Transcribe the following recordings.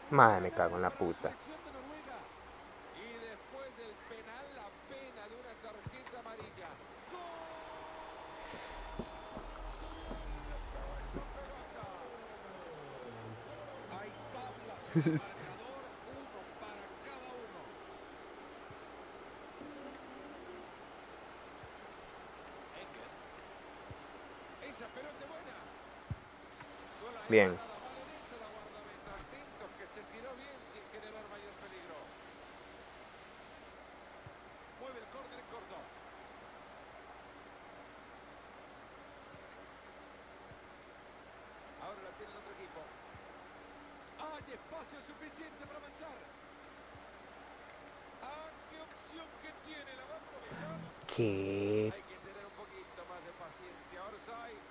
Madre, me cago en la puta. Y después del penal, la pena de una tarjeta amarilla. ¡Gol! ¡Cabeza pelota! Hay tablas en el marcador, uno para cada uno. Enger. Esa pelota es buena. No la hizo Bien. nada mal en esa la guardameta. Atentos que se tiró bien sin generar mayor peligro. Mueve el córner en corto. Ahora la tiene el otro equipo. Hay espacio suficiente para avanzar. Ah, qué opción que tiene. ¿La va a aprovechar? ¿Qué? Hay que tener un poquito más de paciencia. Orsay.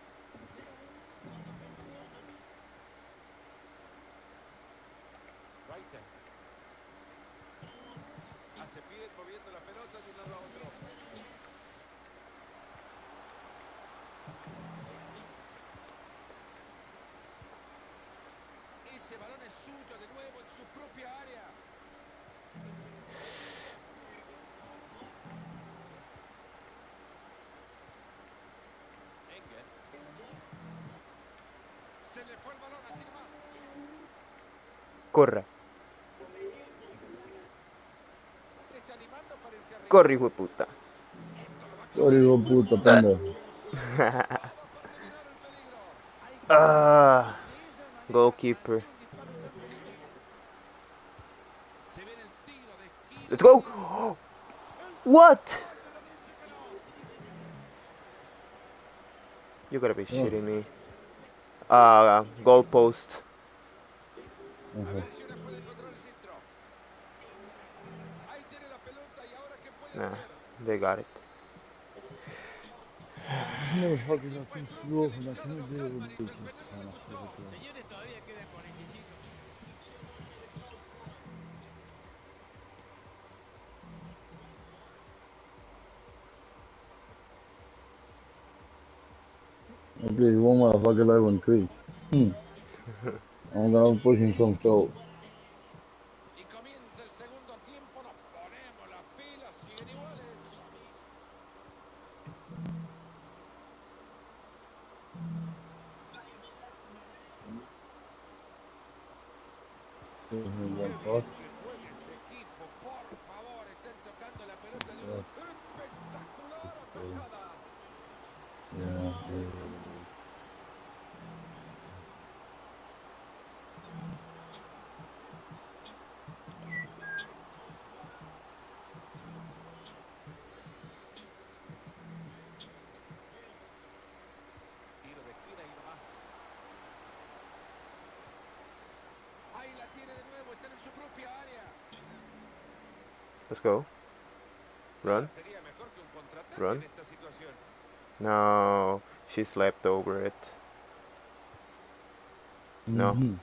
Rica. Hace bien moviendo la pelota de un lado a otro. Ese balón es suyo de nuevo en su propia área. Enger. Se le fue el balón, así nomás. Corra. Se está animando para irse arriba. Corre, hijo de puta. Esto lo va a Sorry, clavar y hijo de puede puta, poner pendejo. todo para eliminar el peligro. Hay que defender Ah, de esa manera goalkeeper. ante un disparo tan peligroso. Se viene el tiro de esquina Let's y go. tiempo. El What? travesaño le dice que no. You gotta be Oh, shitting me. Goalpost. A ajá. ver si ahora puede encontrar el centro. Ahí tiene la pelota y ahora qué puede Nah, hacer. they got it. El Motherfuckers, I equipo es think bronca, slow la and I hinchada can't deal local, with Marito. El bitches. penal no Man, le I swear to gustó. God. Señores, todavía quedan 45 minutos. At least one motherfucker live on creek. I'm gonna push him some show. Y comienza el segundo tiempo. Nos ponemos las pilas. Siguen iguales. Qué One bien pass. que juega este equipo. Por favor, están tocando la pelota de una espectacular atajada. Yeah, yeah. Tiro de esquina y uno más. Ahí la tiene de nuevo. Están en su propia área. Let's go. Nada Run. sería mejor que un contraataque en Run. esta situación. No, she slept over it. No. Mm-hmm.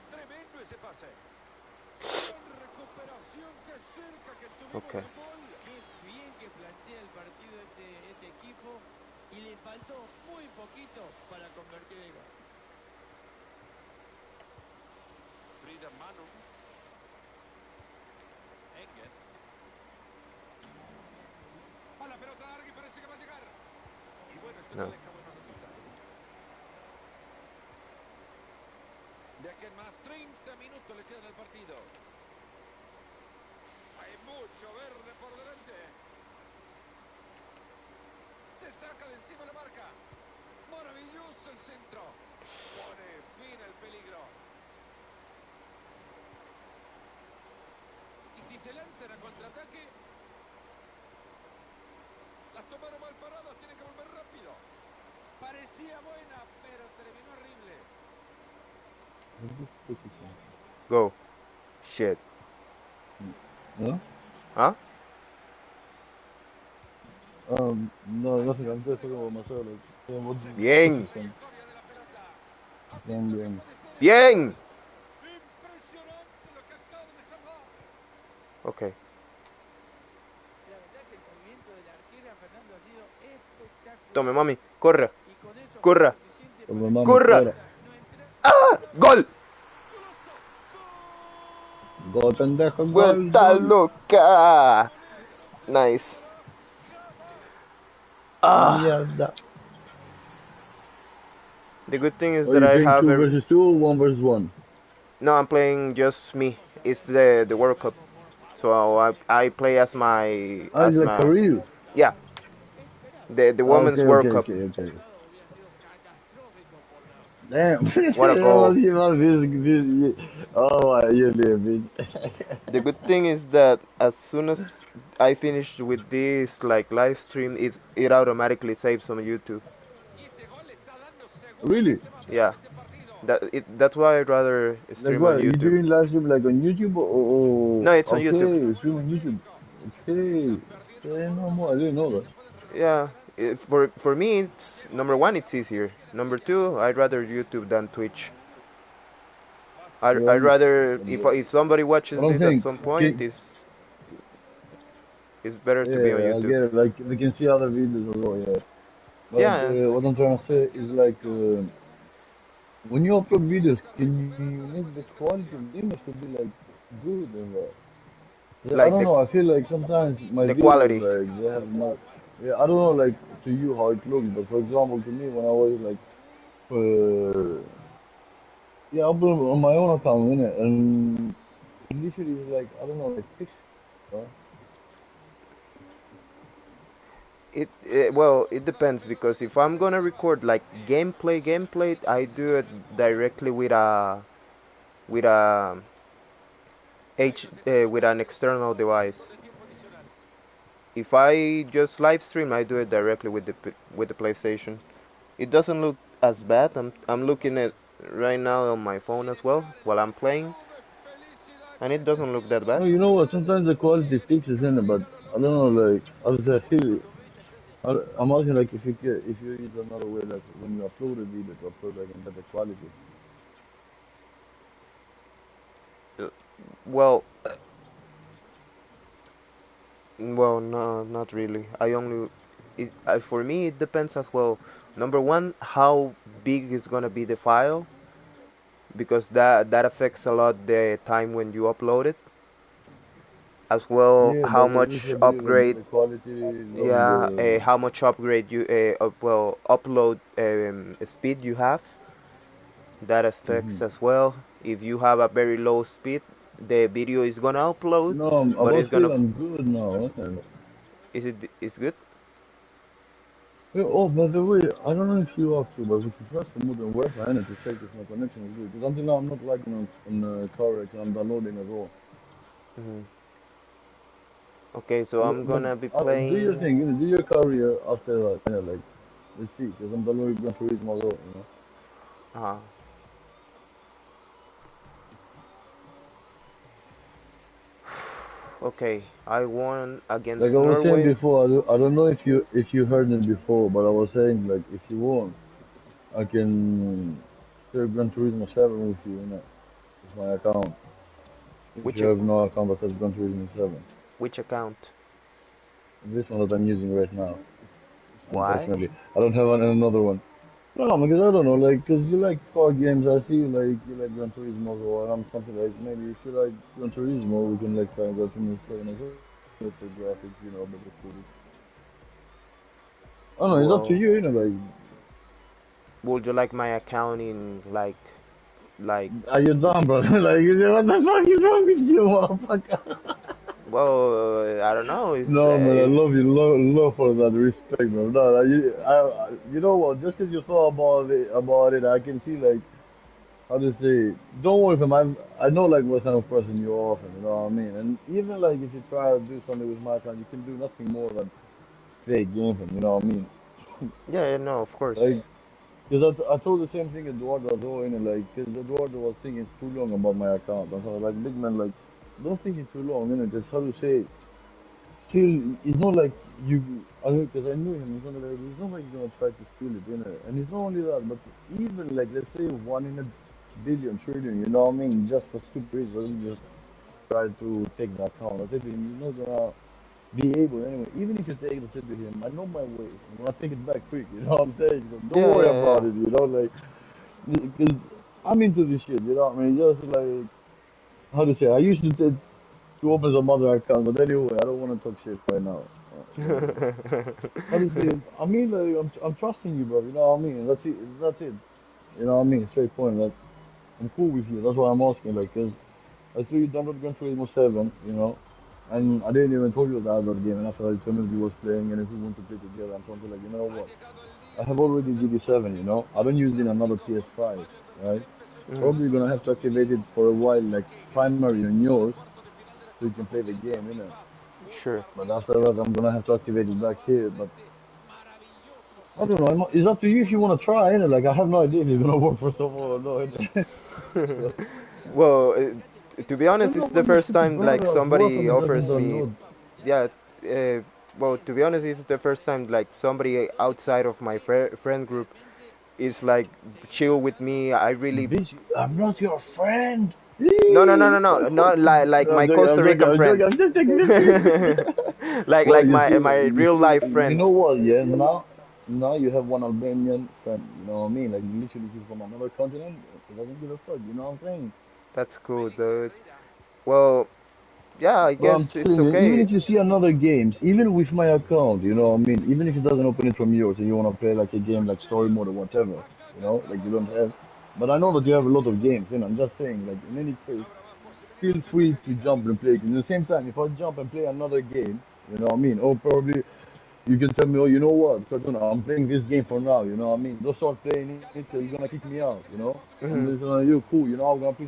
Tremendo ese pase. En recuperación, qué cerca que estuvimos Okay. del gol. Qué bien que plantea el partido este equipo y le faltó muy poquito para convertir el gol. Frida Manu. Enger. A la pelota larga y parece que va a llegar. Y bueno, esto no No. deja buenos resultados. De aquí en más, 30 minutos le quedan al partido. Hay mucho verde por delante. Se saca de encima la marca. Maravilloso el centro. Pone fin al peligro. Y si se lanzan a contraataque, las tomaron mal paradas, tienen que volver rápido. Parecía buena, pero terminó horrible. Go. Shit. ¿No? ¿Ah? No, Hay no sé, chance antes de fue como gol. demasiado. Tenemos Se pierde la Bien. posición. trayectoria de la pelota. Bien, Atento que bien. puede ser esto. Bien. Impresionante lo que acaba de salvar. Okay. La verdad que el movimiento de la arquera, Fernando, ha sido Tome, espectacular. mami. Corra. Y con eso Corra. se siente este Con mi para mami Curra. fuera. justificar no entrar ¡Ah! por la ¡Gol! izquierda. ¡Golazo! Gol, pendejo, ¡Gol! gol, ¡Vuelta gol. loca! Montenegro se Nice. equivocará jamás. Ah! Mierda. The good thing is Are that you I playing have two a. versus two or one versus one? No, I'm playing just me. It's the World Cup, so I play Ah, it's as like my career. yeah, Esperable. the Ah, Women's okay, World okay, Cup. okay, El okay. resultado hubiera sido catastrófico por la Damn. What a That goal! was even this. Oh my, you live, bitch. The good thing is that as soon as I finish with this like live stream, it automatically saves on YouTube. Y este gol le está dando Really? seguramente más tiempo Yeah, a este partido. that's why I'd rather Like stream on what? You YouTube. doing live stream like on YouTube or No, it's on YouTube. okay, Esa stream vuelve on en YouTube. México. Okay. Están perdiendo Say por no una more. I didn't jugadita. know that. Se pueden recuperar Yeah, esperanzas. for me, it's number one. It's easier. Number two, I'd rather YouTube than Twitch. Bastante Yeah, I'd rather precioso. if somebody but watches I'm this at saying, some point, can, it's better to be on yeah, I YouTube. get it. Like they can see other videos as well. Yeah. But Yeah, what I'm trying to say is like when you upload videos, Intenta can you recuperar la make the tranquilidad quality of inicial. the image to be like good or what? Yeah, I like don't know. I feel like sometimes my the videos quality. like they have not. Yeah, I don't know like to you how it looks, but for example, to me when I was like yeah, I upload on my own account, innit? And initially it's like I don't know, like pixel. Huh? Well, it depends because if I'm gonna record like gameplay, I do it directly with a with an external device. Del tiempo adicional. If I just live stream, I do it directly with with the PlayStation. It doesn't look as bad. I'm looking at right now on my phone Sin as well esperar while el I'm playing, triunfo de felicidad and que it este doesn't look that silbato bad. No, you know what? Sometimes the quality sigue fixes in it, but camino a lo I don't know, logrado. like obviously I feel I'm asking like if you can, if you use another way, like when you upload a video to upload like in better quality. Uh, Well, well, no, not really. I only for me it depends as well. Number one, how big is gonna be the file because that affects a lot the time when you upload it. As well, Yeah, how but if it's much a video with upgrade, better quality, yeah, longer. how much upgrade you well upload speed you have. That affects Hmm. as well. If you have a very low speed, the video is gonna upload, No, but about it's speed, gonna I'm good now. And, is good. yeah, oh, by the way, I don't know if you have to, but we should try some modern Wi-Fi in it to check if my connection is good. Because until now I'm not lagging on CarX and I'm downloading as well. Mhm. Okay, so I'm But gonna be do your playing. thing, you know, do your career after that. You know, like, let's see, because I'm downloading Gran Turismo as well, you know. Uh, okay, I won Like against I was saying Norway. before, I don't know if you heard me before, but I was saying like if you want, I can share Gran Turismo 7 with you, you know. It's my account. If Which you have no account that has Gran Turismo 7. which account? This one that I'm using right now, Why? unfortunately. I don't have another one. No, because I don't know, like, because you like car games, I see you like Gran Turismo, or I'm something like, maybe if you like Gran Turismo, we can like try Gran Turismo 7 as well, better graphics, you know, better footage. I don't know, it's up to Well, you, you know, like, would you like my account in like? are you dumb, bro? Like, what the fuck is wrong with you, motherfucker? Well, I don't know. It's No, man, I love you, love for that respect, bro. No, like, you know what? Just because you thought about it, I can see like how to say. Don't worry, fam. I know like what kind of person you are, fam. You know what I mean? And even like if you try to do something with my account, you can do nothing more than fake game, fam. You know what I mean? yeah, yeah, no, of course. Like, because I told the same thing Eduardo as well, you know, like, because Eduardo was thinking too long about my account. And so I was like, big man, like, don't think it too long, you know, just how to say. Still, it's not like you, I because I knew him. It's not like you're gonna try to steal it, you know. And it's not only that, but even like let's say one in a billion, trillion, you know what I mean? Just for stupid reasons, just try to take the account. I think you're not gonna. be able anyway. Even if you take the shit to him, I know my ways. I'm gonna take it back quick. You know what I'm saying? So don't Yeah, worry yeah, about yeah. it. You know, like because I'm into this shit. You know what I mean? Just like how to say, I used to open some other account, but anyway, I don't want to talk shit right now. So how to say? I mean, like I'm trusting you, bro. You know what I mean? That's it. That's it. You know what I mean? Straight point. Like I'm cool with you. That's why I'm asking. Like, cause I saw you download Gran Turismo 7. You know. And I didn't even told you the other game, and after I told me he was playing, and if we want to play together, I'm something like, you know what? I have already GT7, you know. I don't use it in another PS5, right? Mhm. Probably gonna have to activate it for a while, like primary on yours, so you can play the game, you know. Sure. But after that, I'm gonna have to activate it back here. But I don't know. It's up to you if you wanna try, you know. Like I have no idea if it's gonna work for someone or not. Innit? So Well, to be I honest, don't know it's the what this first stupid time like browser has worked somebody and it doesn't offers me, download. yeah. Well, to be honest, it's the first time like somebody outside of my friend group is like chill with me. I really Bitch, I'm not your friend. no no no Eee, no what no the fuck? not like No, my I'm joking, I'm Costa joking, Rican I'm joking, friends, I'm just taking this serious. like Well, my real life you know friends. what? Yeah, now you have one Albanian friend. You know what I mean? Like literally, he's from another continent. He doesn't give a fuck. You know what I'm saying? That's cool, dude. Well, yeah, I But I'm guess it's telling you, even okay. if you see another games, even with my account, you know what I mean? Even if it doesn't open it from yours and you want to play like a game like story mode or whatever, you know, like you don't have. But I know that you have a lot of games, you know. I'm just saying, like in any case, feel free to jump and play. 'Cause at the same time, if I jump and play another game, you know what I mean? Or probably you can tell me, oh, you know what, Cartoon, I'm playing this game for now, you know what I mean? Don't start playing it because you're gonna kick me out, you know? I'm Hmm. listening to you, cool, you know, I'm gonna be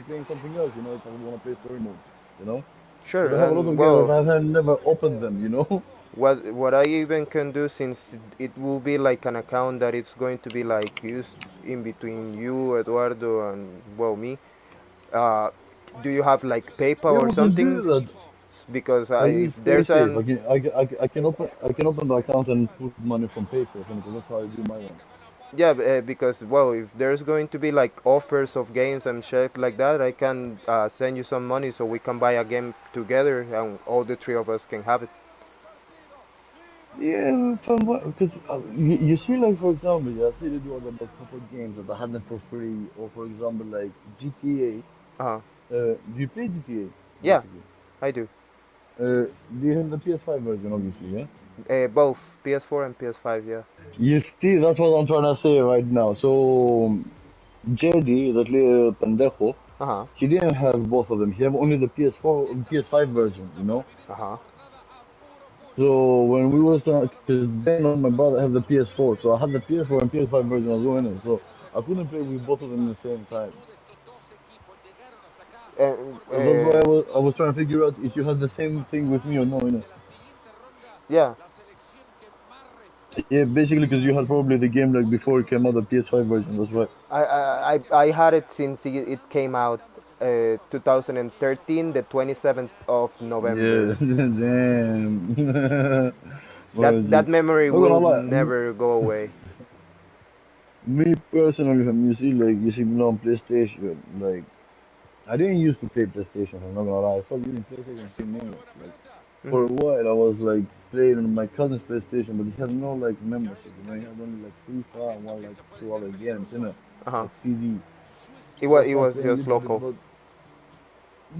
playing something else, you know, if I wanna play story mode, you know? Sure, Because I have a lot and of games well, that I have never opened them, you know? what I even can do, since it will be like an account that it's going to be like used in between you, Eduardo, and well me. Uh, do you have like PayPal Yeah, or we can do something? that. Because I use if there's PaySafe. an I can open the account and put money from PaySafe, because that's how I do my one. yeah, because well, if there's going to be like offers of games and shit like that, I can send you some money so we can buy a game together and all the three of us can have it. Yeah, from what? Because you see, like for example, yeah, I see they do about a couple of games that I had them for free, or for example, like Uh-huh. GTA. Do you play GTA Yeah, basically? I do. Do you have the PS5 version, obviously, yeah? Both PS4 and PS5. Yeah. You see, that's what I'm trying to say right now. So, JD, that little pendejo, Uh-huh. he didn't have both of them. He have only the PS4 and PS5 version, you know? Uh-huh. So when we was, because then my brother have the PS4, so I had the PS4 and PS5 version as well in it. So I couldn't play with both of them at the same time. And So that's why I was trying to figure out if you had the same thing with me or no, innit? yeah, Yeah, basically because you had probably the game like before it came out, the PS5 version. That's why. I had it since it came out 2013, the 27th of November. Yeah, damn. That Well, that G. memory Not gonna will lie, never go away. me personally, from you see, like you see me on PlayStation, like I didn't used to play PlayStation. I'm not gonna lie, I started using PlayStation 3 mainly. Like for Hmm. a while, I was like playing on my cousin's PlayStation, but he had no like membership. You know, he had only like FIFA and one like two other games, you know, Uh-huh. like CD. So I It started was playing a just little bit, local. but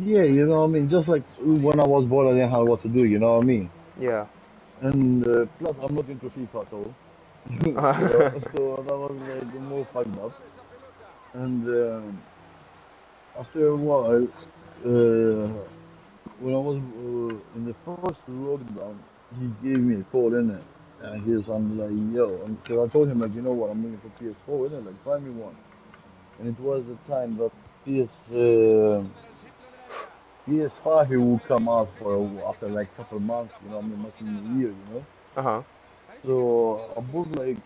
yeah, you know what I mean. Just like when I was bored, I didn't have what to do. You know what I mean. Yeah. And plus, I'm not into FIFA at all. You know, so that was like more fucked up. And after a while, when I was in the first lockdown, he gave me a call in it, and I'm like, yo, because I told him like, you know what, I'm looking for PS4, innit? Like, find me one. And it was the time that PS5 it will come out after like couple months, you know, I mean, maximum a year, you know. Uh-huh. So I bought like,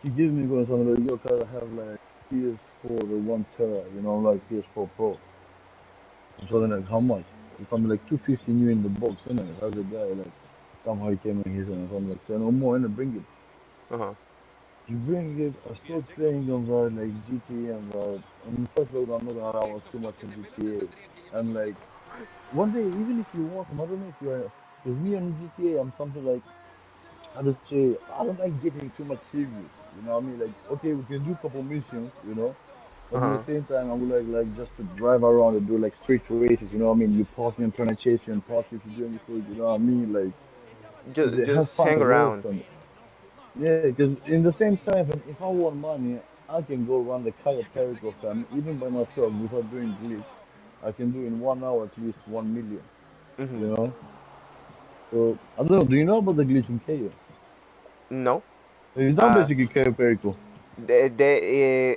he gave me going something like, yo, cause I have like PS4, the 1 tera, you know, like PS4 Pro. So then like, how much? It's something like 250 new in the box, innit? As a guy, like, somehow he came in here and I'm like, say no more, innit? Bring it. Uh-huh. You bring it, I start playing on the like GTA and the, on first load, I'm not gonna lie, I was too much in GTA. And like, one day, even if you want them, I don't know if you are Because me on GTA, I'm something like, how to say, I don't like getting too much serious. You know what I mean? Like, okay, we can do a couple missions, you know, but at the Uh-huh. same time, I would like just to drive around and do like street races. You know what I mean? You pass me, I'm trying to chase you, and pass you if you do a mistake. You know what I mean? Like, have Just fun hang to work around. on it. Yeah, because in the same time, if I want money, I can go run the Cayo Perico fam, even by myself without doing glitch. I can do in 1 hour at least 1 million. Hmm. You know? So I don't know. Do you know about the glitch in Cayo? No. It's not Uh, basically Cayo Perico.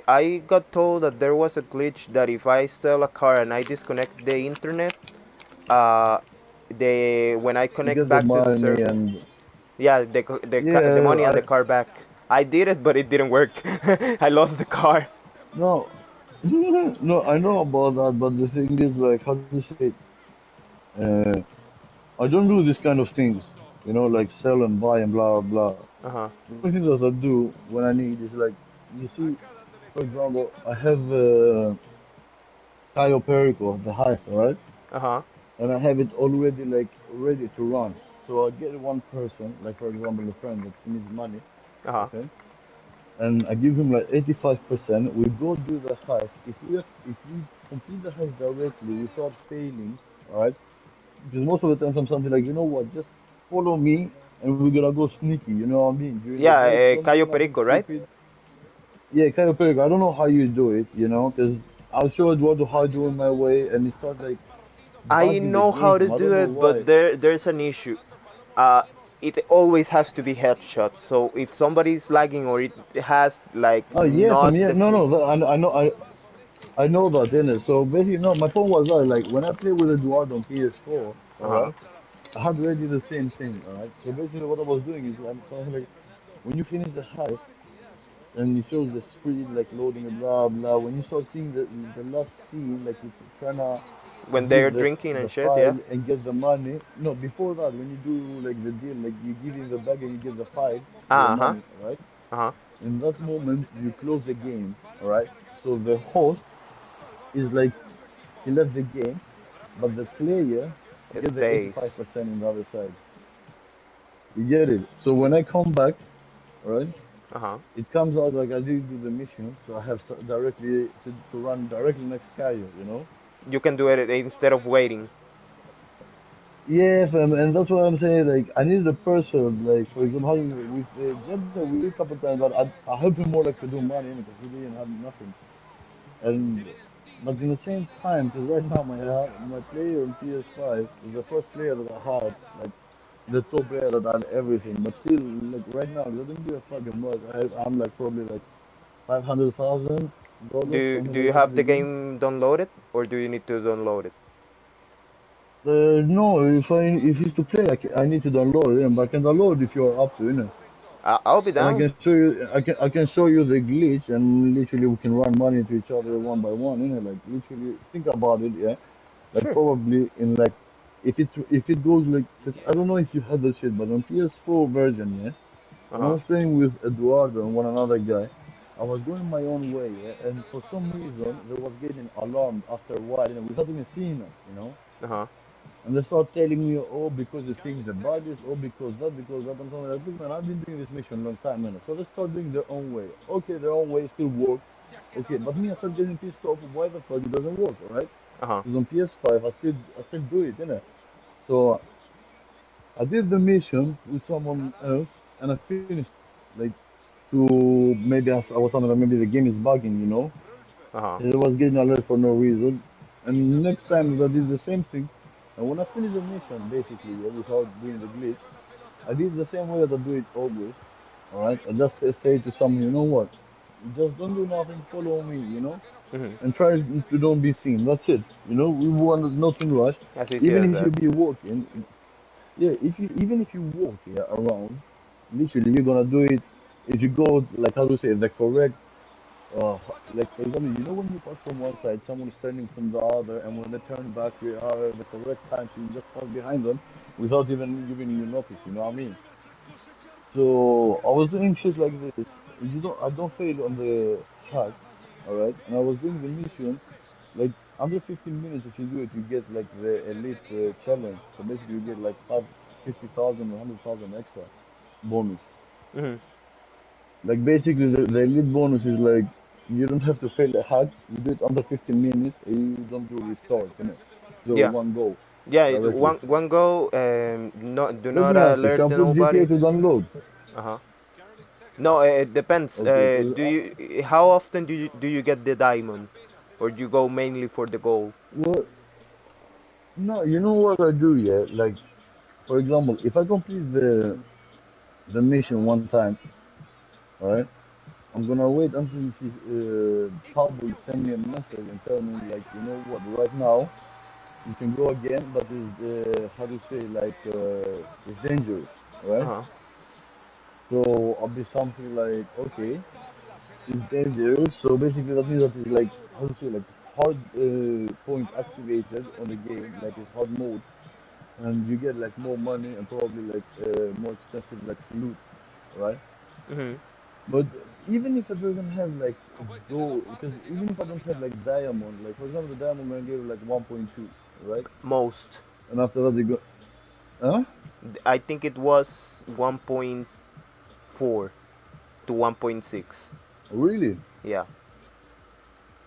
I got told that there was a glitch that if I sell a car and I disconnect the internet, uh, when I You connect get the back to the money server, and yeah, the yeah, money and the car back. I did it, but it didn't work. I lost the car. no, no, I know about that, but the thing is, like, how to say, it? uh, I don't do this kind of things, you know, like sell and buy and blah blah blah. Uh huh. The only thing that I do when I need is like, you see, for example, I have Cayo Perico, the heist, alright, Uh huh. and I have it already like ready to run. So I get one person, like for example, a friend that needs money, Uh huh. okay, and I give him like 85%. We go do the heist. If we complete the heist directly without failing, all right? Because most of the times I'm something like, you know what, just follow me and we're gonna go sneaky. You know what I mean? During the Yeah, glitch, don't do Cayo nothing Perico, right? stupid. Yeah, kind of perfect. I don't know how you do it, you know, because I'll show Eduardo how I do it my way, and he start like I bugging the know how game. to I don't do know it, but why. there's an issue. Uh, it always has to be headshots. So if somebody's lagging or it has like Oh yeah, from not yeah, the no, no, I know that, innit? So basically, no, my point was that like when I play with Eduardo on PS4, all uh-huh. right, I had already the same thing, all right. So basically, what I was doing is I'm something like when you finish the heist and it shows the screen like loading and blah blah. When you start seeing the last scene, like you're trying to When they're give drinking the and shit, yeah. file and get the money. No, before that, when you do like the deal, like you give him the bag and you get the file with the Uh-huh. money, all right. Uh-huh. In that moment, you close the game, all right. So the host is like he left the game, but the player It get the stays. 85% in the other side. You get it? So when I come back, right, Uh-huh. it comes out like I didn't do the mission, so I have directly to run directly next Cayo, you know? You can do it instead of waiting. Yeah, fam, and that's what I'm saying. Like, I needed a person, like, for example, how you, with Jeddah, we did a couple times, but I helped him more like to do money because he didn't have nothing. And but in the same time, because right now my player on PS5 is the first player that I had, like the top player that had everything. But still, like right now, it doesn't give a fucking much. I'm like probably like $500,000, something Do like you that in have the the game. game downloaded or do you need to download it? No, if it's to play, I need to download it, but I can download if you're up to it. I'll be And I down. can show you, I can show you the glitch, and literally we can run money to each other one by one. Like literally, think about it, yeah. Like Sure. probably in like if it goes like, cause I don't know if you had that shit, but on PS4 version, yeah. When I Uh-huh. was playing with Eduardo and one another guy, I was going my own way, yeah, and for some reason they was getting alarmed after a while, without even seeing us, you know. Uh-huh. And they start telling me, oh, because they changed the values, oh, because that. I'm telling like, look, man, I've been doing this mission a long time, man. So they start doing their own way. Okay, their own way still work. Okay, but me, I start getting pissed off. Why the fuck it doesn't work, all right? Uh-huh. Because on PS5, I still do it, innit? So I did the mission with someone else, and I finished it. Like, to maybe I was something like maybe the game is bugging, you know? Uh-huh. And I was getting alert for no reason. And next time I did the same thing. And when I finished the mission, basically, yeah, without doing the glitch, I did the same way that I do it always. All right. I just say to someone, you know what? Just don't do nothing. Follow me, Hmm. and try to don't be seen. That's it. We want nothing rush. As easy Even as if you that. be walking, yeah. If you walk yeah, around, literally you're gonna do it. If you go like how to say the correct like for example, when you pass from one side, someone is turning from the other, and when they turn back, you are at the correct time, so you just pass behind them without even giving you notice. You know what I mean? So I was doing shit like this. I don't fail on the hack, all right? And I was doing the mission like under 15 minutes. If you do it, you get like the elite challenge. So basically, you get like five. 50,000 or 100,000 extra bonus. Hmm. Like basically, the elite bonus is like you don't have to fail a hack. You do it under 15 minutes, and you don't do Fácil la restart. You know, recuperación del balón. so Yeah, one go yeah. directly. One go. No, do Let not me ask you, alert shall I put nobody. GTA to download? Uh huh. Caroline Seger. No, it depends. Okay, Do you? How often do you get the diamond, or do you go mainly for the gold? well, no, you know what I do? Yeah, like for example, if I complete the mission one time, right? I'm gonna wait until he Talbot send me a message and tell me like, you know what? Right now you can go again, but it's how do you say like it's dangerous, Uh right? huh. So I'll be something like, okay, it's dangerous. So basically that means that it's like how do you say like hard point activated on the game, like it's hard mode, and you get like more money and probably like more expensive like loot, right? Hmm. But even if it doesn't have like gold, because even if I don't have like diamond, like for example, the diamond gonna give like 1.2, right? Most. And after that they go, huh? I think it was 1.4 to 1.6. Really? Yeah.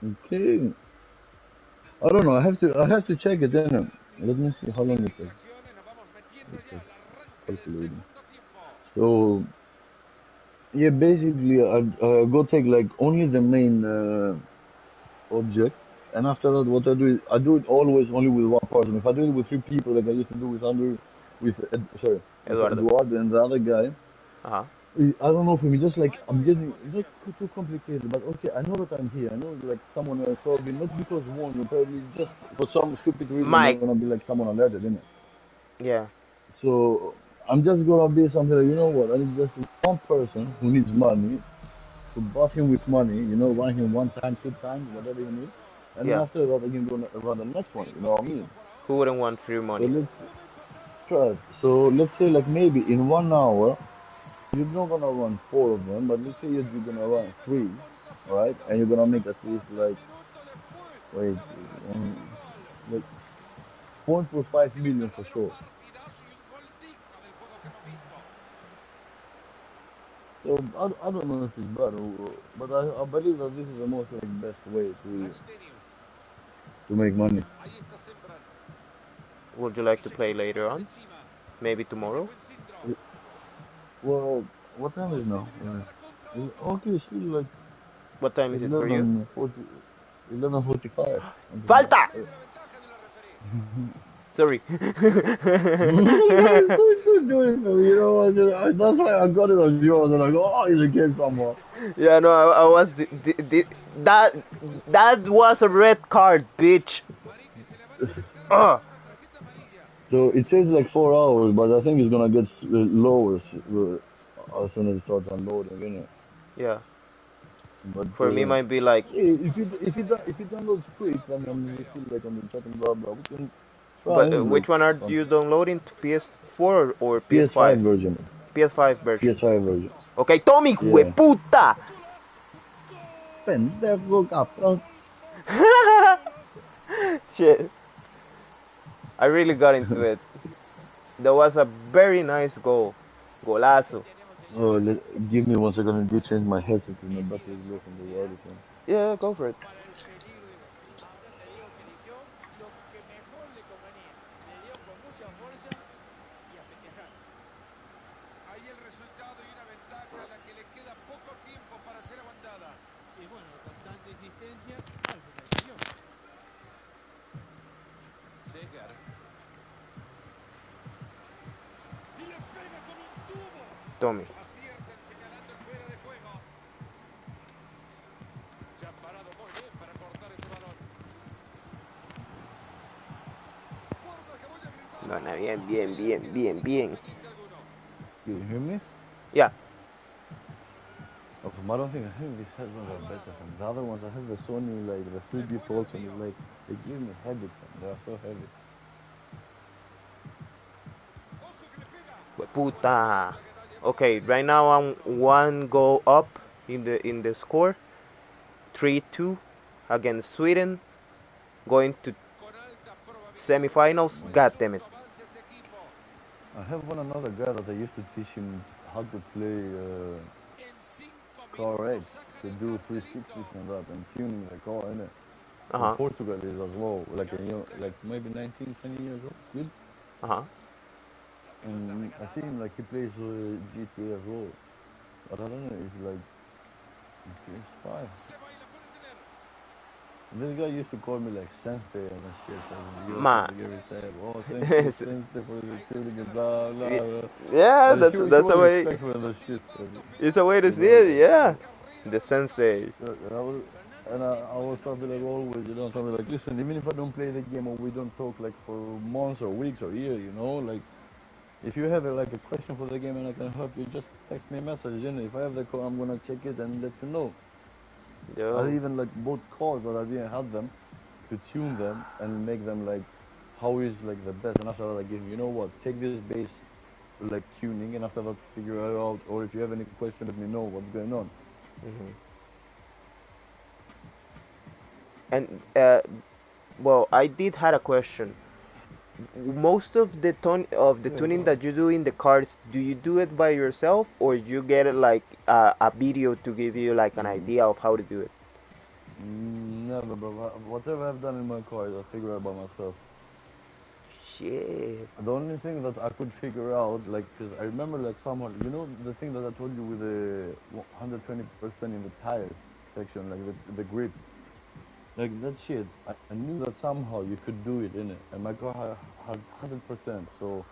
Okay. I don't know. I have to check it in. Let me see how long Sin it takes. distracciones, nos vamos metiendo It's ya like al arranque del calculating. segundo tiempo. So yeah, basically I go take like only the main object, and after that, what I do is I do it always only with one person. If I do it with three people, like I used to do with Andrew, with Eduardo. Eduardo and the other guy, Uh huh. I don't know for me, just like I'm getting it's not too complicated, but okay, I know that I'm here. I know like someone else probably not because one, you probably just for some stupid reason you're Mike. gonna be like someone alerted, innit? Yeah. So I'm just gonna be something like, you know what? I need just one person who needs money to buff him with money, run him one time, two times, whatever he needs. And then Yeah. after that, I can go run the next one, you know what I mean? Who wouldn't want free So money? let's try it. So let's say like maybe in 1 hour, you're not gonna run four of them, but let's say you're gonna run three, right? And you're gonna make at least like, wait, like 1.5 million for sure. Partidazo y un gol digno del juego que hemos visto. So I don't know if it's bad, but I believe that this is the most like best way to make money. Ahí está Sembran. Would you like Y to se play quita later uno de on? encima. Maybe Ese tomorrow? buen centro. Well, what time is now? Posibilidad de la contra uno. Okay, it's still like What time is it for you? 11:40, 11:45. Something like Falta! that. Tiene la ventaja de la referee. Sorry. No, it's good doing for me. You know what? That's why I got it on yours. And I go, oh, he's a kid somehow. Yeah, no, I was that that was a red card, bitch. Marín que se le van acercando Ah, con una tarjeta amarilla. So it says like 4 hours, but I think it's gonna get lower as soon as it starts unloading, you know. yeah. But For me, might be like, if it downloads quick, and we're still like on the chat and blah blah, we can try but anyways. which one are Fun. you downloading? To PS4 or PS5 PS5? version. PS5 version. PS5 version. Okay, Tommy, Yeah. hueputa. Pendejo cabrón. Shit, I really got into it. That was a very nice goal, Aquí golazo. tenemos, Oh, señores, give me 1 second. I do change my headset because my battery is low from the wireless one. Yeah, go for it. para el peligro. Ahora te digo que eligió lo que mejor le convenía. Le dio con mucha fuerza y a festejar. Ahí el resultado y una ventaja a la que le queda poco tiempo para ser aguantada. Y bueno, con tanta insistencia, al final cayó. Seger. Y le pega con un tubo. Tommy. Aciertan señalando el fuera de juego. Se han parado muy bien para cortar ese balón. Guarda que voy a gritar. No, no, bien, bien, Creo bien, que no bien, será bien. inconveniente alguno. Can you hear me? Yeah, Okay, I don't think these headphones are better than the other ones. I have the Sony, like the 3D Refuerza el Pulse, and envío. like they give me headache, man. They are so heavy. Ojo que le pega. Buena hueputa. pelota que la llevaba Okay, right directamente now al I'm ángulo. one goal up in the score. 3-2 against Sweden. Going to Con alta probabilidad de semifinals. muy God damn it. sólido avance este equipo. I have one another guy that I used to teach him how to play En 5 car minutos X sacan to el do 360s cartelito. and that and tuning the car in it. From Uh-huh. Portugal is as well, Y like a young, alguien like saca maybe 19, 20 years old, kid. Uh-huh. la pelota And I see him regalada. like he plays GTA as well. But I don't know, it's like PS5. Se va y la puede tener. This guy used to call me like sensei and shit. He was Ma. like every time, oh thank you sensei for the tuning and blah blah blah. Yeah, But he that's was a way. respectful and the shit. It's a way to You see know, it. like Yeah, the sensei. and I was I was something like always, you know, something like listen, even if I don't play the game or we don't talk like for months or weeks or years, you know, like if you have like a question for the game and I can help you, just text me a message. And if I have the code, I'm gonna check it and let you know. I Yo. even like bought cars that I didn't have them to tune them and make them like how is like the best. And after that, I give you know what, take this base like tuning, and after that, figure it out. Or if you have any question, let me know what's going on. Hmm. And well, I did had a question. Most of the Yeah, go tuning ahead. that you do in the cars, do you do it by yourself, or you get it like a video to give you like an Mm, idea of how to do it? never, but whatever I've done in my cars, I figure out by myself. Shit. The only thing that I could figure out, like, because I remember, like, someone, you know, the thing that I told you with the 120% in the tires section, like the grip, like that shit. I knew that somehow you could do it in it, and my car had 100%. So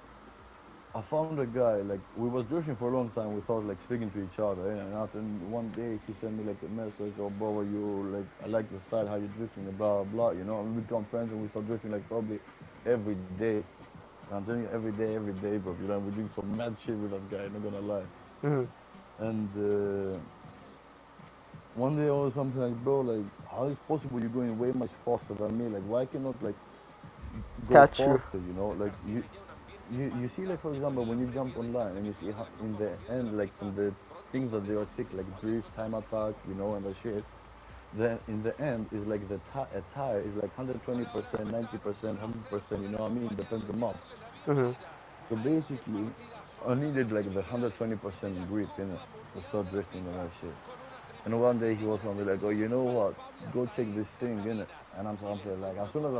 I found a guy, like, we was drifting for a long time without like speaking to each other, and after one day he sent me like a message, oh brother, you like, I like the style how you drifting, and blah blah, you know, and we become friends and we start drifting like probably every day. I'm telling you, every day, bro. You know, we're doing some mad shit with that guy. Not gonna lie. Hmm. And one day I was something like, bro, like, how is possible you're going way much faster than me? Like, why cannot like go Catch you. faster? You know, like you see, like for example, when you jump online and you see how in the end, like from the things that they are tick, like drift, time attack, you know, and the shit. Then in the end is like the a tire is like 120%, 90%, 100%. You know what I mean? Depends the map. Hmm. So basically, I needed like the 120% grip in it to start drifting and that shit. And one day he was on me like, oh, you know what? Go check this thing in it. And I'm something like, as soon as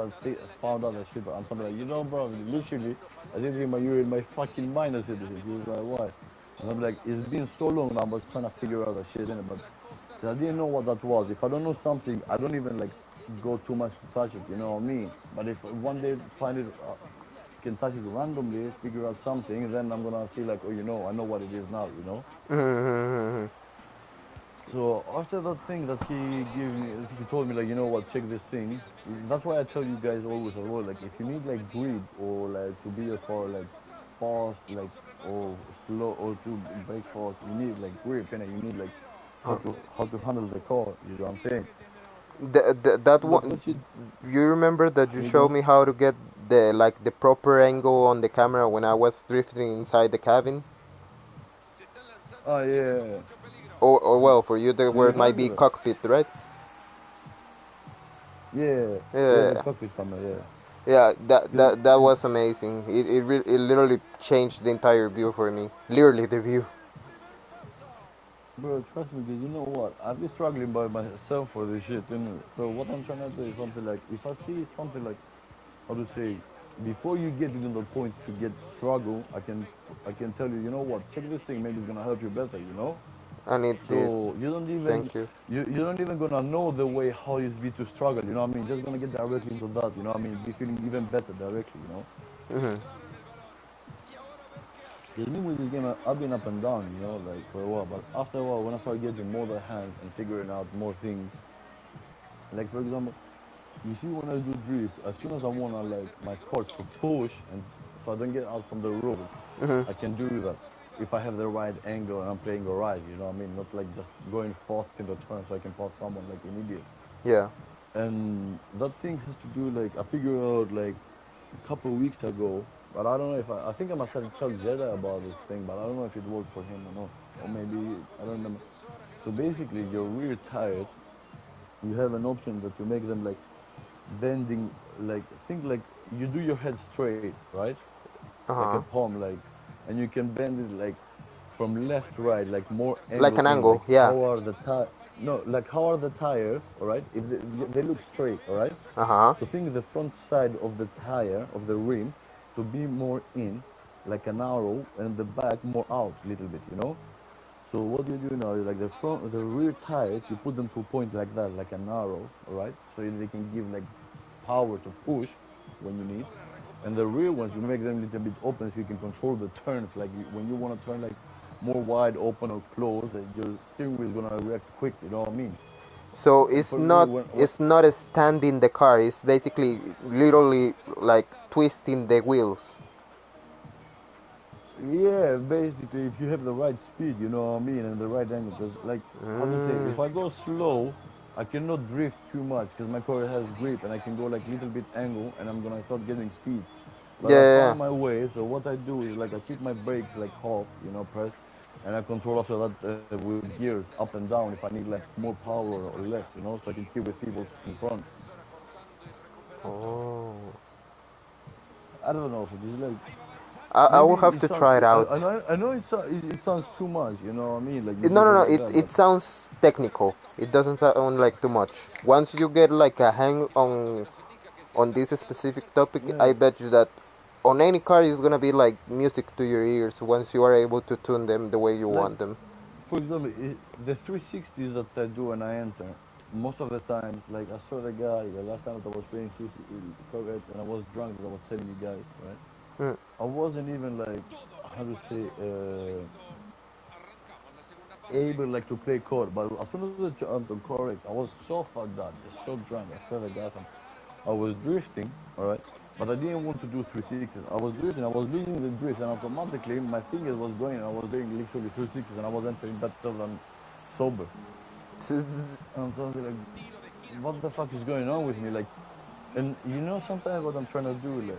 found out that shit, I'm something like, you know, bro, literally, I didn't think you were in my fucking mind. I said this. He was like, why? And I'm like, it's been so long now. I was trying to figure out that shit in it, but I didn't know what that was. If I don't know something, I don't even like go too much to touch it. You know what I mean? But if one day find it can touch it randomly, figure out something, then I'm gonna see like, oh, you know, I know what it is now, you know. Hmm. So after that thing that he gave me, he told me like, you know what, check this thing. That's why I tell you guys always as well, like if you need like grip or like to be a car like fast, like or slow or to brake fast, you need like grip, and you need like how to handle the car. You know what I'm saying? That But one. that shit, You remember that you you showed go. me how to get the proper angle on the camera when I was drifting inside the cabin? Se están lanzando Oh los chicos con yeah. mucho peligro. Or well, for you there Do where you it might have be it? cockpit, right? Yeah, yeah, the Yeah, cockpit camera, yeah. yeah. That 'Cause that that was amazing. It literally changed the entire view for me. Literally the view. bro, trust me, because you know what? I've been struggling by myself for this shit, innit? So what I'm trying to do is something like, if I see something like, how to say, before you get to the point to get struggle, I can tell you, you know what? Check this thing. Maybe it's gonna help you better, you know? And it did. So you don't even Thank you. you don't even gonna know the way how it's be to struggle. You know what I mean? Just gonna get directly into that. You know what I mean? Be feeling even better directly. You know? Hmm. Controlaron el balón. Y ahora a ver qué hacen. Because me with this game, I've been up and down, you know, like for a while. But after a while, when I started getting more the hands and figuring out more things, like for example, you see when I do drift, as soon as I wanna like my car to push and so I don't get out from the road, Hmm. I can do that if I have the right angle and I'm playing alright. You know what I mean? Not like just going fast in the turn so I can pass someone like an idiot. Yeah. And that thing has to do like I figured out like a couple of weeks ago, but I don't know if I think I must have tell Jedi about this thing, but I don't know if it worked for him or not, or maybe I don't remember. So basically, your rear tires, you have an option that you make them like bending, like think like you do your head straight, right? Uh Like a huh. palm, like. and you can bend it like from left to right, like more Like angle an thing, like angle, yeah. how are the no, like how are the tires, all right? If they look straight, all right? Uh huh. So think the front side of the tire of the rim to be more in, like an arrow, and the back more out, a little bit, you know. So what you do now is like the rear tires, you put them to a point like that, like an arrow, all right? So they can give like power to push when you need. And the rear ones, you make them a little bit open so you can control the turns. Like when you want to turn like more wide open or closed, your steering wheel is gonna react quick. You know what I mean? So And for me, when it's not a stand in the car. It's basically literally like twisting the wheels. yeah, basically, if you have the right speed, you know what I mean, and the right angle, because like how to say, Mm. if I go slow, I cannot drift too much because my car has grip, and I can go like little bit angle, and I'm gonna start getting speed. But I Yeah, find my way, so what I do is like I keep my brakes like half, you know, pressed, and I control after that with gears up and down if I need like more power or less, you know, so I can keep with people in front. yeah. Oh. I don't know, so it's like I maybe will have it to sounds. try it I out. know. I know it sounds too much. You know what I mean? Like you No, do no, it no. like It that, it but sounds technical. It doesn't sound like too much. Once you get like a hang on this specific topic, yeah. I bet you that on any car is gonna be like music to your ears once you are able to tune them the way you Like want them. for example, the 360s that I do when I enter, most of the times, like I saw the guy the last time that I was playing 360 Corvette and I was drunk, as I was telling you guys, right? Mm. I wasn't even like how to say able like to play chord, but as soon as I jumped on chorus, I was so fucked up, just so drunk. I swear to God, I was drifting, all right, but I didn't want to do 360s. I was drifting, I was losing the drift, and automatically my fingers was going, and I was doing literally 360s, and I was entering battle and sober. And so I was like, what the fuck is going on with me? Like, and you know, sometimes what I'm trying to do, like,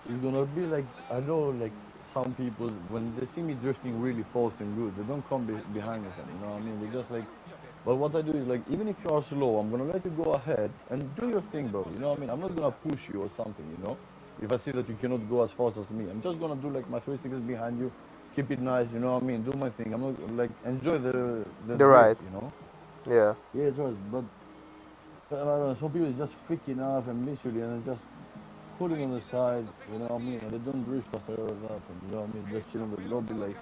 it's gonna be like I know, like some people when they see me drifting really fast and good, they don't come behind with them. You know what I mean? They just like. But what I do is like, even if you are slow, I'm gonna let you go ahead and do your thing, bro. You know what I mean? I'm not gonna push you or something. You know, if I see that you cannot go as fast as me, I'm just gonna do like my 3 seconds behind you, keep it nice. You know what I mean? Do my thing. I'm not like enjoy the The drift. ride. You know? Yeah. Yeah, it was. But I don't know. Some people is just freaking off and literally and just putting on the side, you know what I mean? And they don't drift after that, and you know what I mean? Just chill on the lobby, like,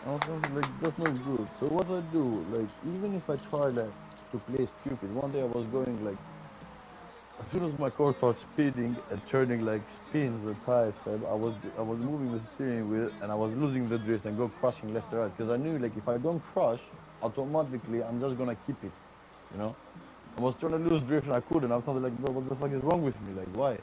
I was like, that's not good. So what I do, like, even if I try, like, to play stupid, one day I was going, like, as soon as my car started speeding and turning, like, spins, the tires, fam, I was moving the steering wheel, and I was losing the drift and go crashing left and right, because I knew, like, if I don't crash, automatically, I'm just gonna keep it, you know? I was trying to lose drift and I couldn't. I was like, bro, what the fuck is wrong with me? Like, why?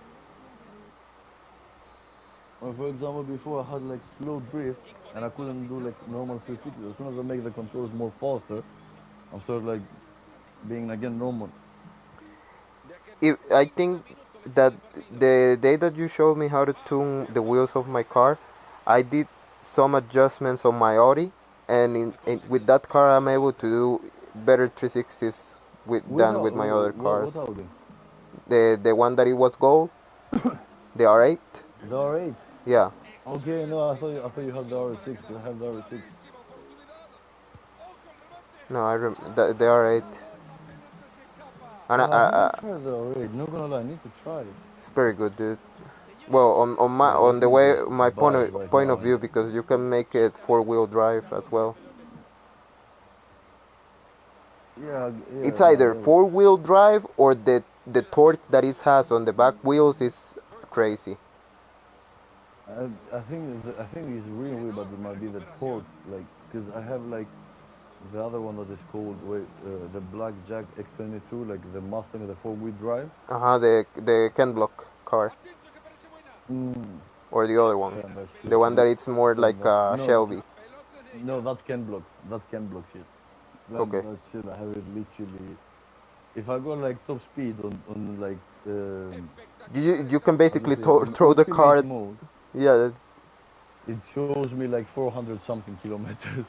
Or for example, before I had like slow drift and I couldn't do like normal 360. As soon as I make the controls more faster, I'm sort of like being again normal. If I think that the day that you showed me how to tune the wheels of my car, I did some adjustments on my Audi, and with that car, I'm able to do better 360s than with my other What cars. Audi? The one that it was gold, the R8. The R8. Yeah. Okay, no, I thought you had the R6 because I have the R6. No, the R8, and I have not tried the R8. Not gonna lie, I need to try it. it's very good, dude. Well, Yeah, on it the is way just my bad right point of now. view, because you can make it four-wheel drive as well. Yeah, It's yeah, no, I either get it. four-wheel drive or the torque that it has on the back wheels is crazy. I think it's really weird, but it might be the torque, like, cause I have like the other one that is called the Black Jack X22, like the Mustang, the four-wheel drive. The Ken Block car Mm. or the other one, Yeah, that's the one literally that it's more that, like a no, Shelby. no, that can block. That can block shit. Okay. That shit. I have it literally. If I go like top speed on like You can how to basically say on throw the ultimate car. mode, Yeah, it shows me like 400 something kilometers.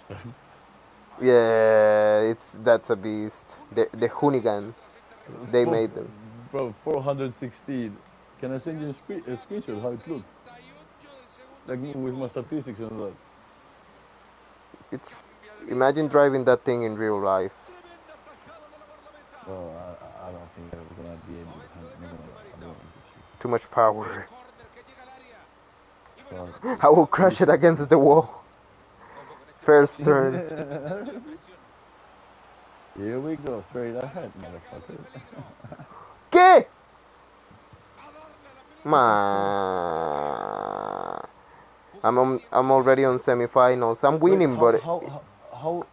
yeah. That's a beast. The Hoonigan. They Four, made them. bro, 416. Can I send you a screenshot how it looks? like with my statistics and that. It's Cambia de imagine dirección. driving that thing in real life. Tremenda tajada de la guardameta. Well, I don't think I'm gonna be able to Momento handle. de Not gonna cambio, lie, I'll be América. honest with you. Too much El power. córner que llega al área. Y buena Fuck. I will precisión. crash it against the wall. Ojo con este First movimiento. turn. Metiéndole la presión. Here we go, straight Balón ahead, cargado de motherfucker. peligro. ¿Qué? A darle a la pelota. Man. Jugaba I'm siempre bien already y on nunca falla. semifinals. I'm Wait, winning, but how?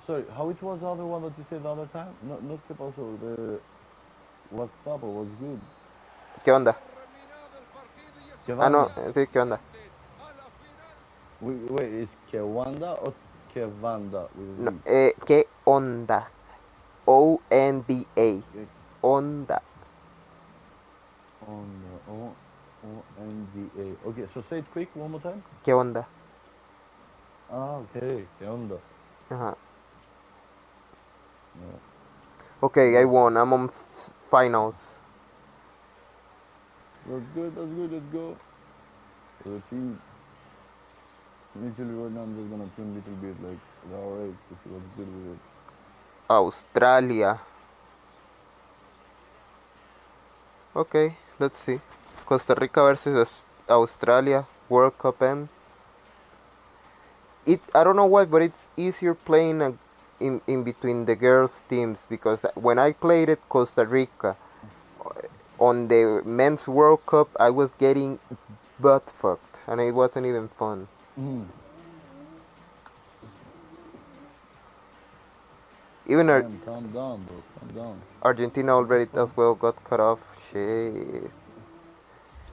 Sorry, how it was the other one that you said the other time? Not que pasó. The WhatsApp was good. ¿qué Se ha onda? terminado el partido y eso Ah, no, Kevanda. decía a los sí, ¿qué onda? oyentes. A la final. Wait, is Kewanda or Kevanda with a No, Z? ¿qué onda? ONDA. Okay. Onda. On the ONDA. Okay, so say it quick one more time. ¿Qué onda? Ah, okay. Kevanda. Uh-huh. Yeah. Okay, I Nice. won. I'm on finals. That's good. That's good. Let's go. For the team. Literally right now I'm just gonna tune a little bit like the R8 to see what's good with it. Australia. Okay, let's see. Costa Rica versus Australia World Cup end. I don't know why, but it's easier playing in between the girls teams because when I played at Costa Rica on the men's World Cup, I was getting butt fucked and it wasn't even fun. Mm. Even Damn, calm down, bro. Calm down. Argentina What the already fuck? as well got cut off. Shit.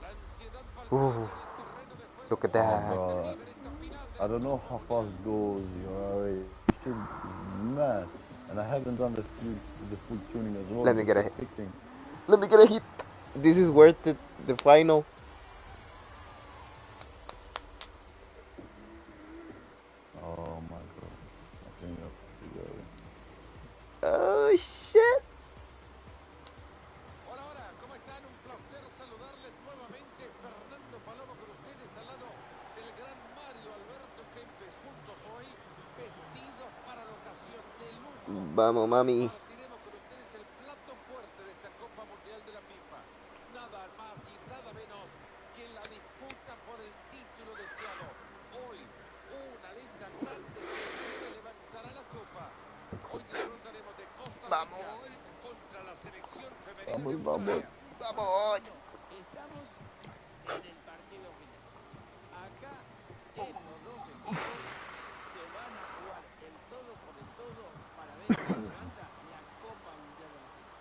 La ansiedad Ooh, palpita en el terreno de juego. look at Oh, Buscan that. bro. mantener esta final I don't dentro know de how lo fast legal. goes your R8. This shit is mad. And I haven't done the full tuning as well, Let me just get a like hit. fixing. Let me get a hit. This is worth it. The final. Oh my god. I think I got it. Oh shit. Hola, hola, ¿cómo están? Un placer saludarles nuevamente. Fernando Palomo con ustedes al lado del gran Mario Alberto Kempes. Juntos hoy, vestidos para la ocasión de lujo. Vamos, mami. Compartiremos con ustedes el plato fuerte de esta Copa Mundial de la FIFA. Nada más y nada menos que la disputa por el título deseado. Hoy, una de estas grandes selecciones levantará la copa. Hoy disfrutaremos de Costa Rica Vamos. contra la selección femenina de Vamos, vamos. Australia. Fernando, Vamos. estamos en el partido final. Acá estos dos equipos se van a jugar el todo por el todo para ver quién levanta la Copa Mundial de la FIFA.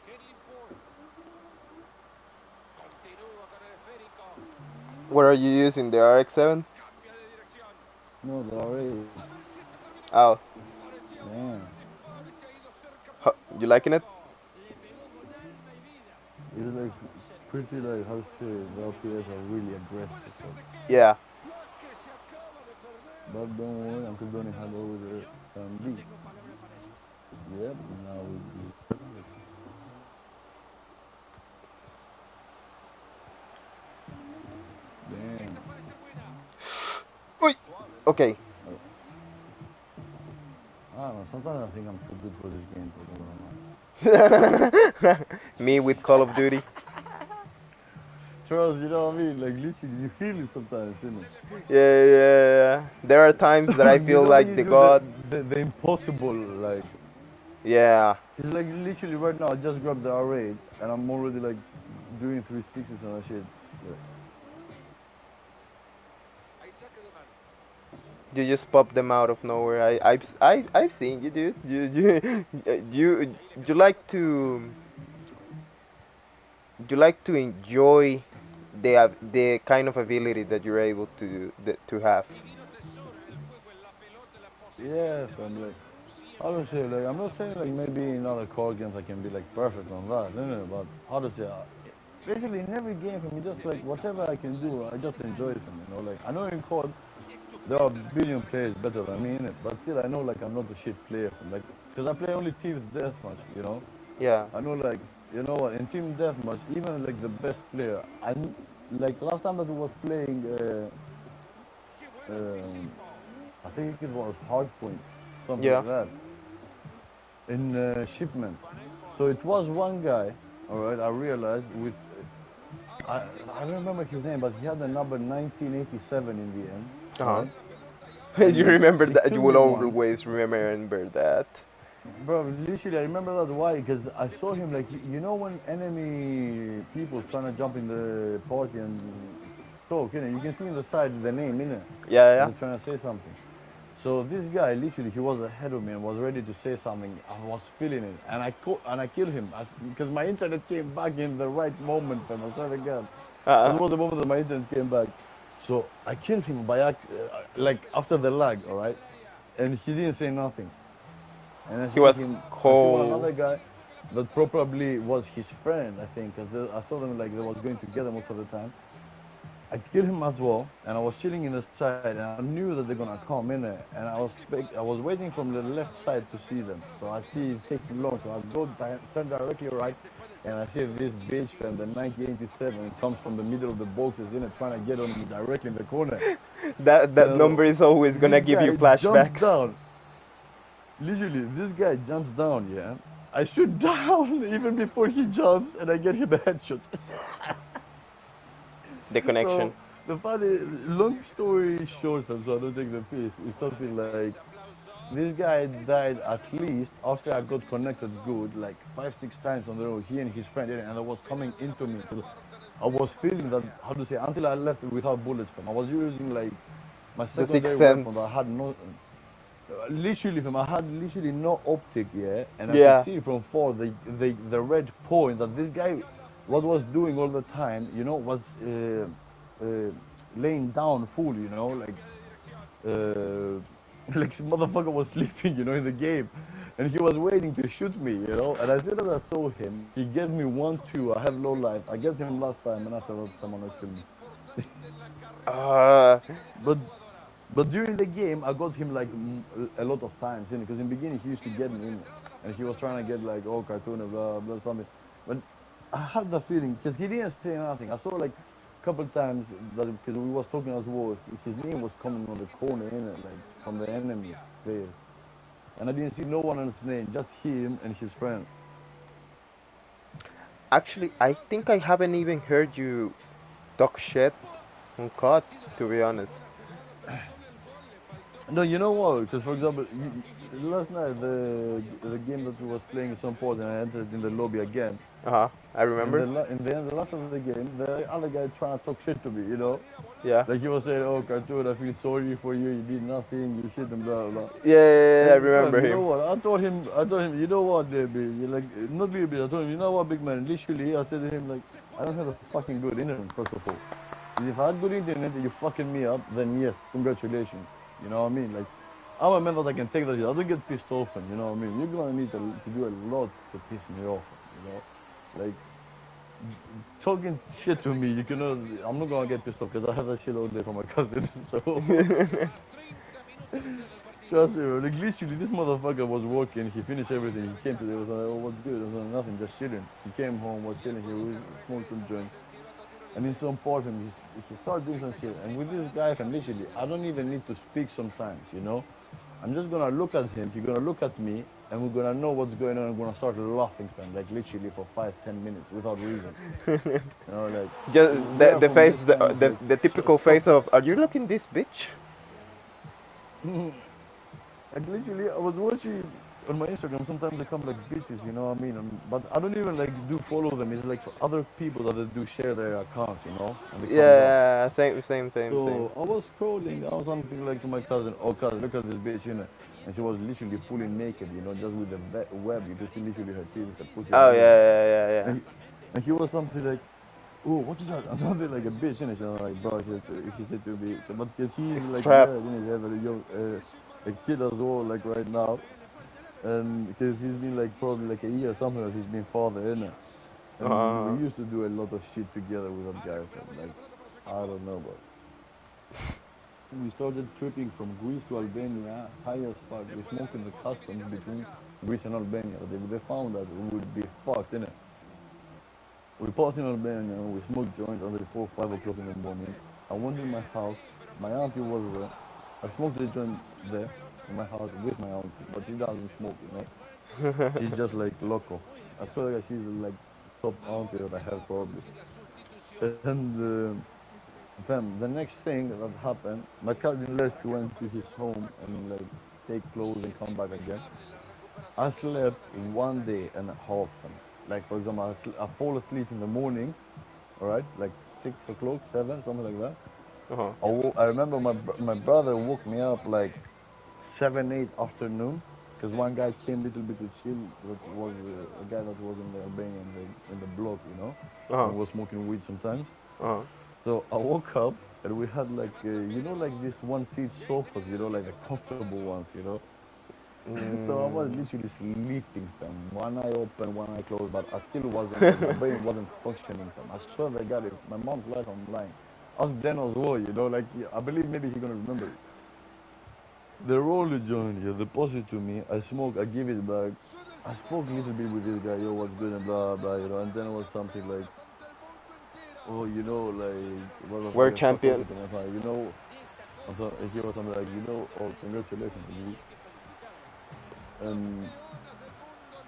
Kathleen Ford continúa con el esférico. What are you using? The RX-7? Cambia de dirección. No, the R8. A ver si esto termina en Oh, gol. Parecía un Damn. buen disparo y se ha ido cerca huh, por muy you liking it? poco. Le pegó con alma y vida. It's like Vamos, pretty cerquita like nomás how to por el say momento. the LPS are really Puede aggressive. ser de qué. Yeah. La que se acaba de perder. But don't worry, Uncle Donny Fernando, had over there yo plan no B. tengo palabra para eso. Yep, now we Esta damn. puede ser buena. Uy. Suave el Okay. balón. I don't know, sometimes I think I'm too good for this game, but I'm not. Me with Call of Duty. Charles, you know what I mean? Like literally you feel it sometimes, you know. Se le fue con Yeah, todo. yeah, yeah. There are times that I You feel know when like you the do the, god. the impossible, Viene el like envío. Yeah. it's like literally right now I just grabbed the R8 and I'm already like doing 360s and that shit. Like, Hay saque de mano. You just pop them out of nowhere. I've seen you, dude. You Ahí le you cambió la like marca. to enjoy the kind of ability that you're able to have. Divino tesoro en el juego, en la pelota, en la posesión yeah, de fam, like balón. how Siempre to la say like I'm not presión. saying like maybe in other core games I can be like perfect on that. No, no, no, but how to say basically in every game for me just Se like ve whatever I cavando can la do, I línea just de enjoy gol. it, fam, you know. Like I know in COD there are Estupenda la billion jugada players que se better than viene. me in it, but still I know like I'm not a shit player, fam. Like because I play only teams deathmatch, you know. Yeah. I know like you know what? In team deathmatch, even like the best player, like last time that we was playing, ¡Qué buen um, anticipo! I think it was Hardpoint, something Yeah. like that, in shipment. Parejo So de it was one guy. All right, I realized with I ahora sí se I don't viene remember lo que his name, but he puede had the ser. number 1987 in the end. Uh All huh. right, Tiene la pelota y ahora You and remember he that? You killed me will once. always remember that. Bro, literally, I remember that why? Because I saw him like you know when enemy people trying to jump in the party and talk, you can see in the side the name, Yeah, when yeah. they're trying to say something. So this guy, literally, he was ahead of me and was ready to say something. I was feeling it, and I killed him because my internet came back in the right moment, fam. I swear to God, that Uh, was the moment that my internet came back. So I killed him by like after the lag, all right, and he didn't say nothing. And I he see was him. I see one cold. another guy that probably was his friend, I think, because I saw them like they was going together most of the time. I killed him as well, and I was chilling in the side, and I knew that they're gonna come in there, and I was waiting from the left side to see them. So I see it taking long, so I turn directly right, and I see this bitch from the 1987 comes from the middle of the boxes in it, trying to get on me directly in the corner. That number So is always this gonna give you guy jumps flashbacks. down. Literally, this guy jumps down. Yeah, I shoot down even before he jumps, and I get him a headshot. The connection. So the funny, long story short, and so I don't take the piece, is something like this guy died at least after I got connected good, like 5, 6 times on the road. He and his friend did it, and they was coming into me. So I was feeling that, how to say, until I left without bullets from. I was using like my The sixth secondary weapon that sense. I had no, literally from I had literally no optic, yeah, and I could Yeah. see from far the red point that this guy, what was doing all the time, was uh, laying down full, uh, like some motherfucker was sleeping, in the game, and he was waiting to shoot me, and as soon as I saw him, he gave me 1-2. I have low life. I get him last time, and after that, someone else killed me. Uh, But but during the game, I got him like a lot of times, because in the beginning he used to get me in it, and he was trying to get like cartoon and blah blah something. But I had the feeling because he didn't say nothing. I saw like a couple times that because we was talking as well, his name was coming on the corner in it, like from the enemy players, and I didn't see no one else's name, just him and his friend. actually, I think I haven't even heard you talk shit on COD, to be honest. No, you know what? Because for example, last night the game that we was playing at some point, and I entered in the lobby again. Uh huh. I remember. In the end, the last of the game, the other guy trying to talk shit to me, Yeah. like he was saying, "Oh, cartoon, I feel sorry for you. You did nothing. You shit and blah blah." Yeah, yeah, yeah, I And fam, remember you know him. what? I told him, you know what, baby, you like not baby. I told him, you know what, big man. Literally, I said to him like, I don't have a fucking good internet. First of all, if I had good internet and you fucking me up, then yes, congratulations. You know what I mean? Like, I'm a man that I can take that shit. I don't get pissed off, and you know what I mean. You're gonna need to do a lot to piss me off, like talking shit to me. You cannot. I'm not gonna get pissed off because I have that shit all day from my cousin. So trust me, bro. Like literally, this motherfucker was working. He finished everything. He came today. Was like, oh, what's good? I was like, nothing, just chilling. He came home, was chilling. He smoked some joints. And in some part of him, he started doing some shit. And with this guy, fam, literally, I don't even need to speak sometimes. I'm just gonna look at him. He's gonna look at me, and we're gonna know what's going on. And we're gonna start laughing, fam, like literally for 5, 10 minutes without reason. Like Just we are the from face, this kind of like the typical face of, are you looking this bitch? like literally, I was watching on my Instagram. Sometimes they come like bitches, you know what I mean? But I don't even like do follow them. It's like for other people that they do share their accounts, and they comes up. Yeah, same, same, same, same. So I was scrolling. I was something like to my cousin, "Oh, cousin, look at this bitch, And she was literally fully naked, just with the web. You could see literally her titties, her pussy, and Oh yeah, everything. yeah, yeah, yeah. And he was something like, "Oh, what is that?" And something like a bitch, innit? So I'm like, bro, he said to me, so, but because he's It's like trap. married, innit? He have a kid as well, like right now, and because he's been like probably like a year or something that he's been father, innit? And we Uh, used to do a lot of shit together with that guy, fam. Like, I don't know, but we started tripping from Greece to Albania, high as fuck. We smoked in the customs between Greece and Albania. If they found that, we would be fucked, innit? We party in Albania, we smoked joints until 4, 5 o'clock in the morning. I went to my house, my auntie was there. I smoked a joint there in my house with my auntie, but she doesn't smoke, you know. She's just like local. I swear like she's like top auntie that I have probably. And fam, the next thing that happened, my cousin left went to his home and like take clothes and come back again. I slept 1 day and a half, fam. Like for example, I fall asleep in the morning, all right, like 6 o'clock, 7, something like that. Uh-huh. I remember my brother woke me up like 7, 8 afternoon, because one guy came little bit to chill. That was a guy that was in the Albania in the block, you know, Uh-huh. and was smoking weed sometimes. Uh-huh. So I woke up and we had like like this one seat sofas, like the comfortable ones, you know. So I was Mm. literally sleeping, fam. One eye open, one eye closed, but I still wasn't like my brain wasn't functioning, fam. I swear to God, if my mom's life, I'm lying. Ask Dan as well, like I believe maybe he's gonna remember it. The roller joint, yeah, the posse to me. I smoke, I give it back. I spoke a little bit with this guy, yo, what's good and blah blah, and then it was something like, oh, like World motherfucker, start champion. talking to my son, and so he was something like, oh, congratulations, G. And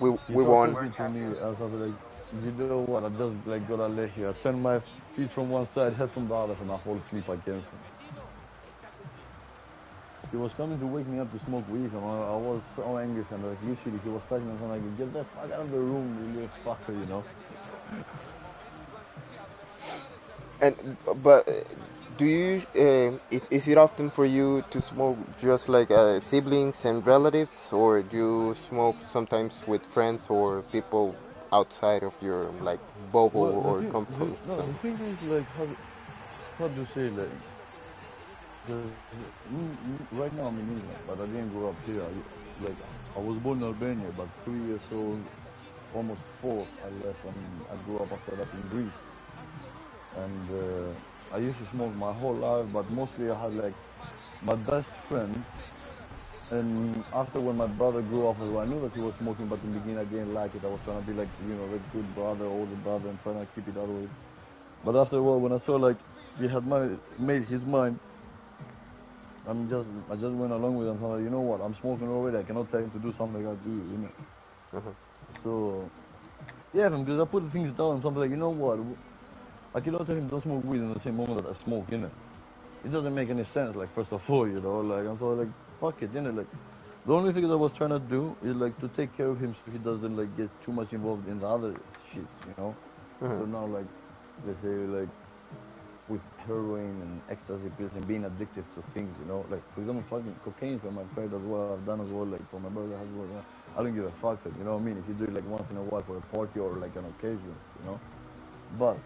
he We started won. talking to me and something like, you know what, I just like got a leg here. I turned my feet from one side, head from the other, and I fall asleep again. He was coming to wake me up to smoke weed, and I was so angry, and like literally he was touching me, and I'm like, get the fuck out of the room, you little fucker. And but do you is it often for you to smoke just like siblings and relatives, or do you smoke sometimes with friends or people outside of your like Well, bubble the or thing, comfort no, the zone? thing is like how do you say like, because right now I'm in England, but I didn't grow up here. Like I was born in Albania, but 3 years old, almost 4, I left and I grew up after that in Greece. And I used to smoke my whole life, but mostly I had like my best friend. And after when my brother grew up, I knew that he was smoking, but in the beginning I didn't like it. I was trying to be like, the good brother, older brother, and trying to keep it that way. But after a while, when I saw like he had made his mind, I just went along with him. So I'm like, you know what? I'm smoking already. I cannot tell him to do something I gotta do. Uh-huh. So yeah, because I put the things down. So I'm like, you know what? I cannot tell him don't smoke weed in the same moment that I smoke. It doesn't make any sense. Like first of all, like I'm so like fuck it. Like the only thing that I was trying to do is like to take care of him so he doesn't like get too much involved in the other shits. Uh-huh. So now like let's say like with heroin and ecstasy pills and being addicted to things. Like for example, fucking cocaine for my tried as well. I've done as well. Like for my brother as well. I don't give a fuck. You know what I mean? If you do it like once in a while for a party or like an occasion. But